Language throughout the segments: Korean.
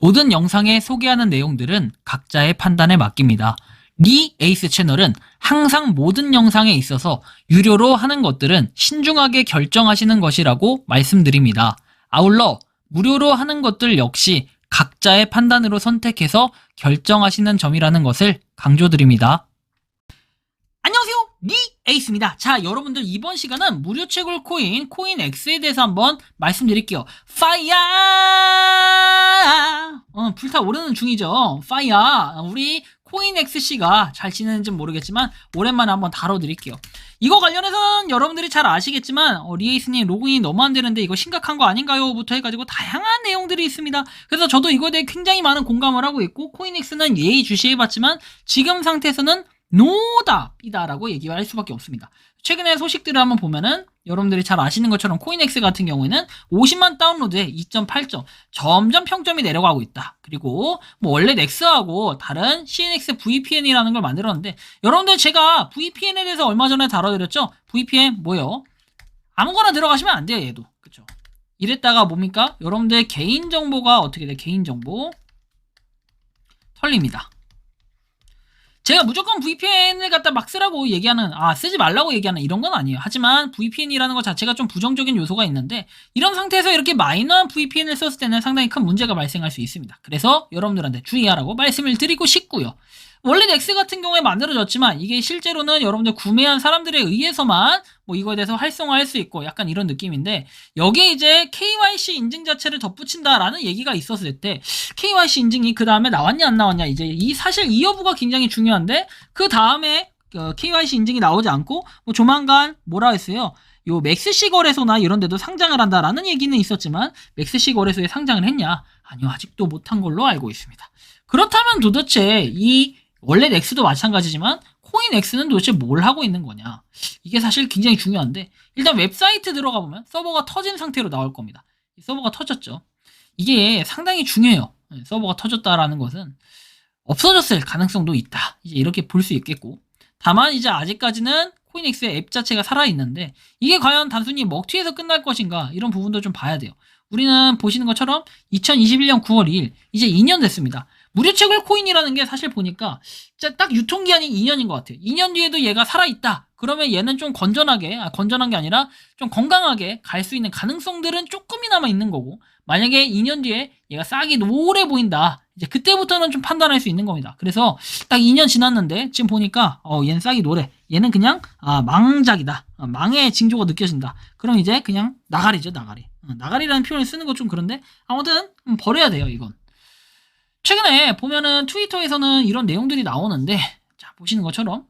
모든 영상에 소개하는 내용들은 각자의 판단에 맡깁니다. 리 에이스 채널은 항상 모든 영상에 있어서 유료로 하는 것들은 신중하게 결정하시는 것이라고 말씀드립니다. 아울러 무료로 하는 것들 역시 각자의 판단으로 선택해서 결정하시는 점이라는 것을 강조드립니다. 안녕하세요, 리 에이스입니다. 자, 여러분들 이번 시간은 무료 채굴 코인 X에 대해서 한번 말씀드릴게요. 파이어! 불타오르는 중이죠. 파이어! 우리 코인 XC가 잘 지내는지는 모르겠지만 오랜만에 한번 다뤄드릴게요. 이거 관련해서는 여러분들이 잘 아시겠지만 리에이스님 로그인이 너무 안 되는데 이거 심각한 거 아닌가요? 부터 해가지고 다양한 내용들이 있습니다. 그래서 저도 이거에 대해 굉장히 많은 공감을 하고 있고 코인엑스는 예의주시해봤지만 지금 상태에서는 노답이다라고 얘기할 수밖에 없습니다. 최근에 소식들을 한번 보면은 여러분들이 잘 아시는 것처럼 코인엑스 같은 경우에는 50만 다운로드에 2.8점 점점 평점이 내려가고 있다. 그리고 뭐 원래 넥스하고 다른 CNX VPN이라는 걸 만들었는데 여러분들 제가 VPN에 대해서 얼마 전에 다뤄드렸죠? VPN 뭐요? 아무거나 들어가시면 안 돼요, 얘도. 그쵸? 이랬다가 뭡니까? 여러분들 개인정보가 어떻게 돼? 개인정보 털립니다. 제가 무조건 VPN을 갖다 막 쓰라고 얘기하는, 쓰지 말라고 얘기하는 이런 건 아니에요. 하지만 VPN이라는 것 자체가 좀 부정적인 요소가 있는데 이런 상태에서 이렇게 마이너한 VPN을 썼을 때는 상당히 큰 문제가 발생할 수 있습니다. 그래서 여러분들한테 주의하라고 말씀을 드리고 싶고요. 원래 넥스 같은 경우에 만들어졌지만 이게 실제로는 여러분들 구매한 사람들에 의해서만 뭐 이거에 대해서 활성화할 수 있고 약간 이런 느낌인데 여기에 이제 KYC 인증 자체를 덧붙인다라는 얘기가 있었을 때 KYC 인증이 그 다음에 나왔냐 안 나왔냐 이제 사실 이 여부가 굉장히 중요한데 그 다음에 KYC 인증이 나오지 않고 뭐 조만간 뭐라 했어요? 요 맥스시 거래소나 이런 데도 상장을 한다라는 얘기는 있었지만 맥스시 거래소에 상장을 했냐? 아니요, 아직도 못한 걸로 알고 있습니다. 그렇다면 도대체 원래 넥스도 마찬가지지만 코인 X는 도대체 뭘 하고 있는 거냐? 이게 사실 굉장히 중요한데 일단 웹사이트 들어가 보면 서버가 터진 상태로 나올 겁니다. 서버가 터졌죠. 이게 상당히 중요해요. 서버가 터졌다라는 것은 없어졌을 가능성도 있다. 이제 이렇게 볼 수 있겠고 다만 이제 아직까지는 코인엑스의 앱 자체가 살아있는데 이게 과연 단순히 먹튀에서 끝날 것인가 이런 부분도 좀 봐야 돼요. 우리는 보시는 것처럼 2021년 9월 2일 이제 2년 됐습니다. 무료 채굴 코인이라는 게 사실 보니까 진짜 딱 유통기한이 2년인 것 같아요. 2년 뒤에도 얘가 살아있다. 그러면 얘는 좀 건전한 게 아니라 좀 건강하게 갈 수 있는 가능성들은 조금이나마 있는 거고 만약에 2년 뒤에 얘가 싹이 노래 보인다. 이제 그때부터는 좀 판단할 수 있는 겁니다. 그래서 딱 2년 지났는데 지금 보니까 얘는 싹이 노래. 얘는 그냥 망작이다. 망의 징조가 느껴진다. 그럼 이제 그냥 나가리죠, 나가리. 나가리라는 표현을 쓰는 거 좀 그런데 아무튼 버려야 돼요, 이건. 최근에 보면은 트위터에서는 이런 내용들이 나오는데 자 보시는 것처럼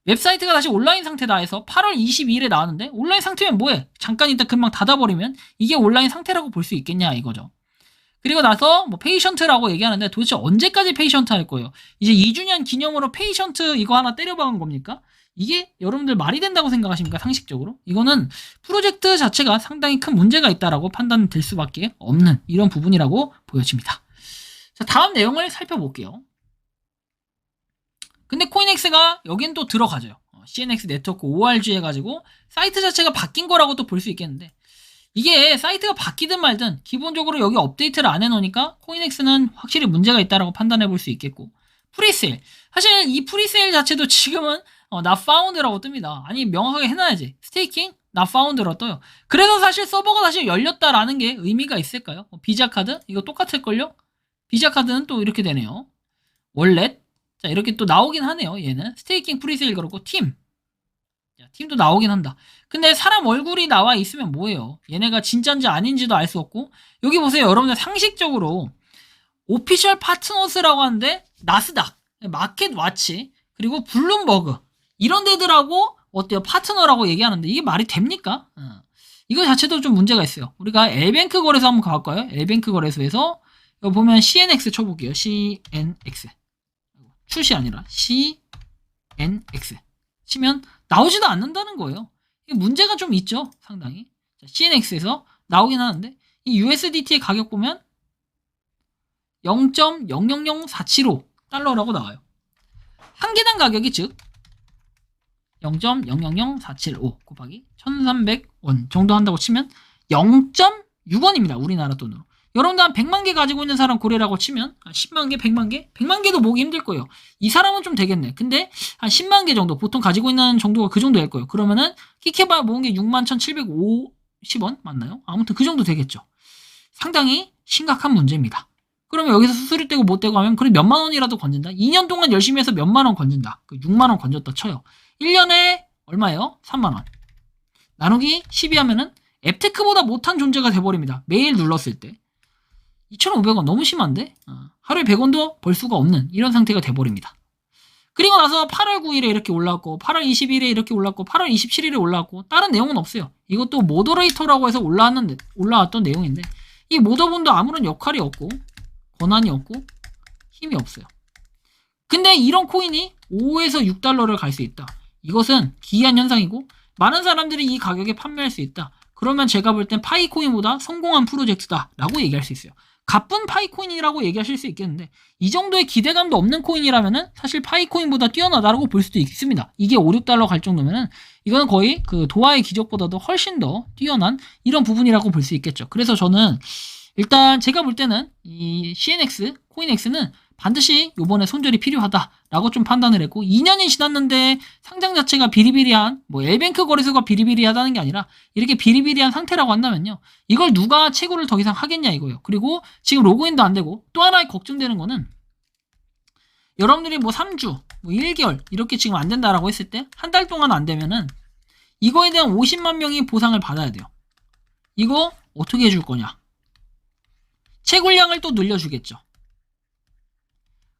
웹사이트가 다시 온라인 상태다 해서 8월 22일에 나왔는데 온라인 상태면 뭐해? 잠깐 있다 금방 닫아버리면 이게 온라인 상태라고 볼 수 있겠냐 이거죠. 그리고 나서 뭐 페이션트라고 얘기하는데 도대체 언제까지 페이션트 할 거예요? 이제 2주년 기념으로 페이션트 이거 하나 때려박은 겁니까? 이게 여러분들 말이 된다고 생각하십니까? 상식적으로? 이거는 프로젝트 자체가 상당히 큰 문제가 있다라고 판단될 수밖에 없는 이런 부분이라고 보여집니다. 자, 다음 내용을 살펴볼게요. 근데 코인엑스가 여긴 또 들어가죠. CNX 네트워크 ORG 해가지고 사이트 자체가 바뀐 거라고 또 볼 수 있겠는데 이게 사이트가 바뀌든 말든 기본적으로 여기 업데이트를 안 해놓으니까 코인엑스는 확실히 문제가 있다라고 판단해 볼 수 있겠고 프리세일 사실 이 프리세일 자체도 지금은 not found라고 뜹니다. 아니 명확하게 해놔야지. 스테이킹 not found로 떠요. 그래서 사실 서버가 다시 열렸다라는 게 의미가 있을까요? 비자 카드 이거 똑같을걸요? 비자 카드는 또 이렇게 되네요. 월렛 자 이렇게 또 나오긴 하네요. 얘는 스테이킹 프리세일 그렇고 팀 자, 팀도 나오긴 한다. 근데 사람 얼굴이 나와 있으면 뭐예요? 얘네가 진짜인지 아닌지도 알 수 없고 여기 보세요. 여러분들 상식적으로 오피셜 파트너스라고 하는데 나스닥, 마켓와치 그리고 블룸버그 이런 데들하고 어때요? 파트너라고 얘기하는데 이게 말이 됩니까? 이거 자체도 좀 문제가 있어요. 우리가 엘뱅크 거래소 한번 가볼까요? 엘뱅크 거래소에서 여기 보면 CNX 쳐볼게요. CNX 출시 아니라 CNX 치면 나오지도 않는다는 거예요. 이게 문제가 좀 있죠, 상당히. 자, CNX에서 나오긴 하는데 이 USDT의 가격 보면 0.000475 달러라고 나와요. 한 개당 가격이 즉 0.000475 곱하기 1300원 정도 한다고 치면 0.6원입니다. 우리나라 돈으로. 여러분들 한 100만 개 가지고 있는 사람 고래라고 치면 한 10만 개, 100만 개? 100만 개도 모으기 힘들 거예요. 이 사람은 좀 되겠네. 근데 한 10만 개 정도 보통 가지고 있는 정도가 그 정도 될 거예요. 그러면은 끽해봐야 모은 게 61,750원 맞나요? 아무튼 그 정도 되겠죠. 상당히 심각한 문제입니다. 그러면 여기서 수수료 떼고 못 떼고 하면 그래 몇만 원이라도 건진다. 2년 동안 열심히 해서 몇만 원 건진다. 6만 원 건졌다 쳐요. 1년에 얼마예요? 3만 원. 나누기 12 하면은 앱테크보다 못한 존재가 돼버립니다. 매일 눌렀을 때. 2,500원 너무 심한데? 하루에 100원도 벌 수가 없는 이런 상태가 돼버립니다. 그리고 나서 8월 9일에 이렇게 올라왔고 8월 20일에 이렇게 올라왔고 8월 27일에 올라왔고 다른 내용은 없어요. 이것도 모더레이터라고 해서 올라왔던 내용인데 이 모더분도 아무런 역할이 없고 권한이 없고 힘이 없어요. 근데 이런 코인이 5에서 6달러를 갈 수 있다. 이것은 기이한 현상이고 많은 사람들이 이 가격에 판매할 수 있다. 그러면 제가 볼 땐 파이코인보다 성공한 프로젝트다 라고 얘기할 수 있어요. 가쁜 파이코인이라고 얘기하실 수 있겠는데 이 정도의 기대감도 없는 코인이라면은 사실 파이코인보다 뛰어나다라고 볼 수도 있습니다. 이게 5, 6달러 갈 정도면은 이거는 거의 그 도하의 기적보다도 훨씬 더 뛰어난 이런 부분이라고 볼 수 있겠죠. 그래서 저는 일단 제가 볼 때는 이 CNX, 코인X는 반드시 요번에 손절이 필요하다라고 좀 판단을 했고 2년이 지났는데 상장 자체가 비리비리한 L뱅크 거래소가 비리비리하다는 게 아니라 이렇게 비리비리한 상태라고 한다면요. 이걸 누가 채굴을 더 이상 하겠냐 이거예요. 그리고 지금 로그인도 안 되고 또 하나 걱정되는 거는 여러분들이 3주, 1개월 이렇게 지금 안 된다라고 했을 때 한 달 동안 안 되면은 이거에 대한 50만 명이 보상을 받아야 돼요. 이거 어떻게 해줄 거냐? 채굴량을 또 늘려주겠죠.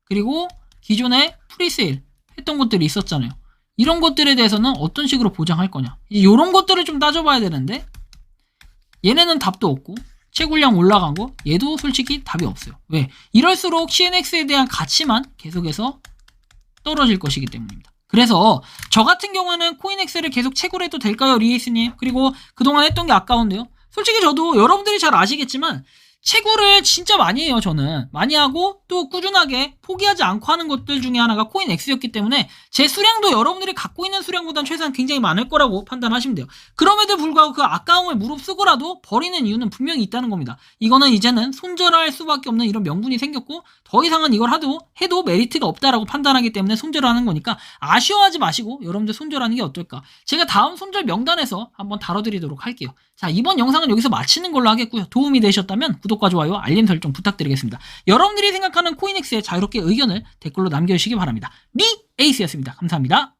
그리고 기존에 프리세일 했던 것들이 있었잖아요. 이런 것들에 대해서는 어떤 식으로 보장할 거냐. 이런 것들을 좀 따져봐야 되는데 얘네는 답도 없고 채굴량 올라간 거 얘도 솔직히 답이 없어요. 왜? 이럴수록 CNX에 대한 가치만 계속해서 떨어질 것이기 때문입니다. 그래서 저 같은 경우는 코인엑스를 계속 채굴해도 될까요, 리에이스님? 그리고 그동안 했던 게 아까운데요. 솔직히 저도 여러분들이 잘 아시겠지만 채굴을 진짜 많이 해요. 저는 많이 하고 또 꾸준하게 포기하지 않고 하는 것들 중에 하나가 코인엑스였기 때문에 제 수량도 여러분들이 갖고 있는 수량보다는 최소한 굉장히 많을 거라고 판단하시면 돼요. 그럼에도 불구하고 그 아까움을 무릅쓰고라도 버리는 이유는 분명히 있다는 겁니다. 이거는 이제는 손절할 수밖에 없는 이런 명분이 생겼고 더 이상은 이걸 해도 메리트가 없다라고 판단하기 때문에 손절을 하는 거니까 아쉬워하지 마시고 여러분들 손절하는 게 어떨까. 제가 다음 손절 명단에서 한번 다뤄드리도록 할게요. 자, 이번 영상은 여기서 마치는 걸로 하겠고요. 도움이 되셨다면 구독과 좋아요, 알림 설정 부탁드리겠습니다. 여러분들이 생각하는 코인엑스에 자유롭게 의견을 댓글로 남겨주시기 바랍니다. 리에이스였습니다. 감사합니다.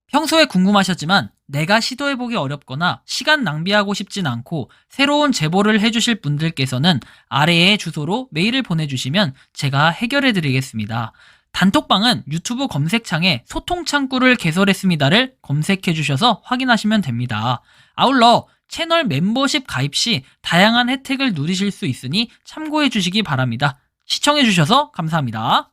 평소에 궁금하셨지만 내가 시도해보기 어렵거나 시간 낭비하고 싶진 않고 새로운 제보를 해주실 분들께서는 아래의 주소로 메일을 보내주시면 제가 해결해드리겠습니다. 단톡방은 유튜브 검색창에 소통창구를 개설했습니다를 검색해주셔서 확인하시면 됩니다. 아울러 채널 멤버십 가입 시 다양한 혜택을 누리실 수 있으니 참고해 주시기 바랍니다. 시청해 주셔서 감사합니다.